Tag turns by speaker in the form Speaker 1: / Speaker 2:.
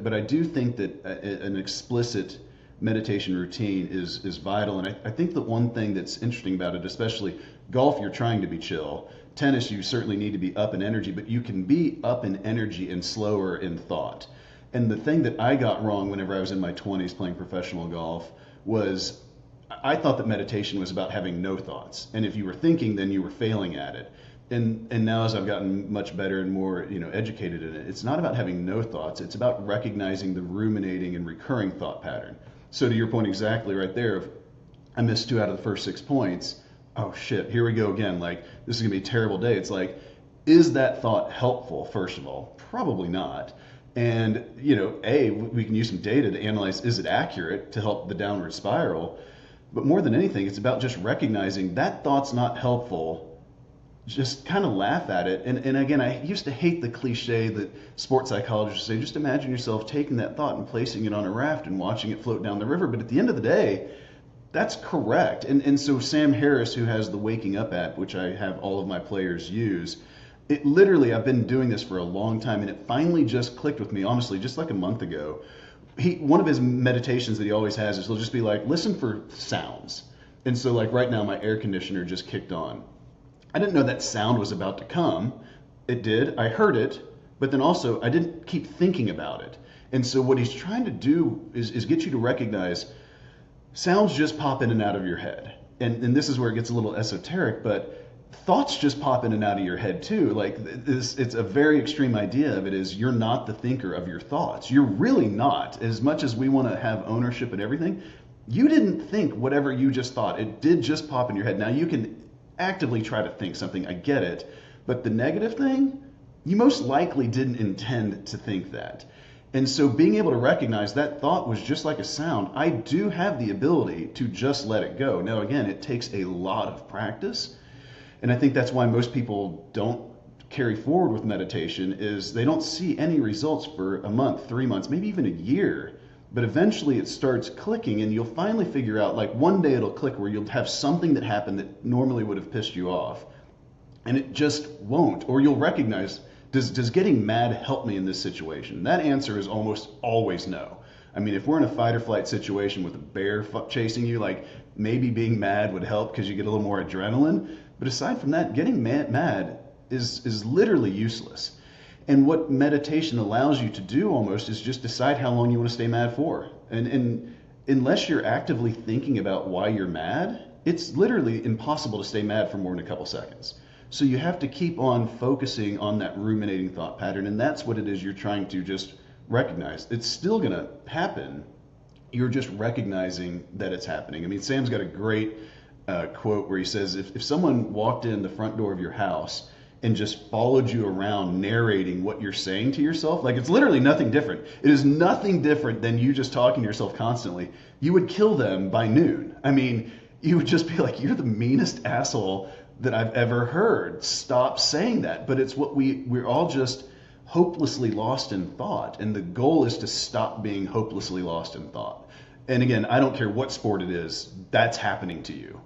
Speaker 1: but I do think that an explicit meditation routine is vital. And I think that one thing that's interesting about it, especially golf, you're trying to be chill. Tennis, you certainly need to be up in energy, but you can be up in energy and slower in thought. And the thing that I got wrong whenever I was in my 20s playing professional golf was I thought that meditation was about having no thoughts. And if you were thinking, then you were failing at it. And now as I've gotten much better and more, educated in it, it's not about having no thoughts. It's about recognizing the ruminating and recurring thought pattern. So to your point exactly right there, if I missed 2 out of the first 6 points, oh shit, here we go again. Like, this is gonna be a terrible day. It's like, is that thought helpful, first of all? Probably not. And, we can use some data to analyze, is it accurate to help the downward spiral? But more than anything, it's about just recognizing that thought's not helpful. Just kind of laugh at it. And again, I used to hate the cliche that sports psychologists say, just imagine yourself taking that thought and placing it on a raft and watching it float down the river. But at the end of the day, that's correct. And so Sam Harris, who has the Waking Up app, which I have all of my players use, it literally, I've been doing this for a long time, and it finally just clicked with me, honestly, just like a month ago. One of his meditations that he always has is he'll just be like, listen for sounds. And so like right now, my air conditioner just kicked on. I didn't know that sound was about to come. It did. I heard it, but then also I didn't keep thinking about it. And so what he's trying to do is get you to recognize sounds just pop in and out of your head. And this is where it gets a little esoteric, but thoughts just pop in and out of your head too. Like it's a very extreme idea of it is you're not the thinker of your thoughts. You're really not. As much as we want to have ownership and everything, you didn't think whatever you just thought. It did just pop in your head. Now you can actively try to think something. I get it. But the negative thing, you most likely didn't intend to think that. And so being able to recognize that thought was just like a sound, I do have the ability to just let it go. Now, again, it takes a lot of practice. And I think that's why most people don't carry forward with meditation is they don't see any results for a month, 3 months, maybe even a year. But eventually it starts clicking and you'll finally figure out, like one day it'll click where you'll have something that happened that normally would have pissed you off. And it just won't. Or you'll recognize, does getting mad help me in this situation? That answer is almost always no. I mean, if we're in a fight or flight situation with a bear chasing you, like maybe being mad would help because you get a little more adrenaline. But aside from that, getting mad is literally useless. And what meditation allows you to do almost is just decide how long you want to stay mad for. And unless you're actively thinking about why you're mad, it's literally impossible to stay mad for more than a couple seconds. So you have to keep on focusing on that ruminating thought pattern. And that's what it is you're trying to just recognize. It's still going to happen. You're just recognizing that it's happening. I mean, Sam's got a great quote where he says, if someone walked in the front door of your house and just followed you around narrating what you're saying to yourself, like it's literally nothing different. It is nothing different than you just talking to yourself constantly. You would kill them by noon. I mean, you would just be like, you're the meanest asshole that I've ever heard. Stop saying that. But it's what we're all just hopelessly lost in thought. And the goal is to stop being hopelessly lost in thought. And again, I don't care what sport it is, that's happening to you.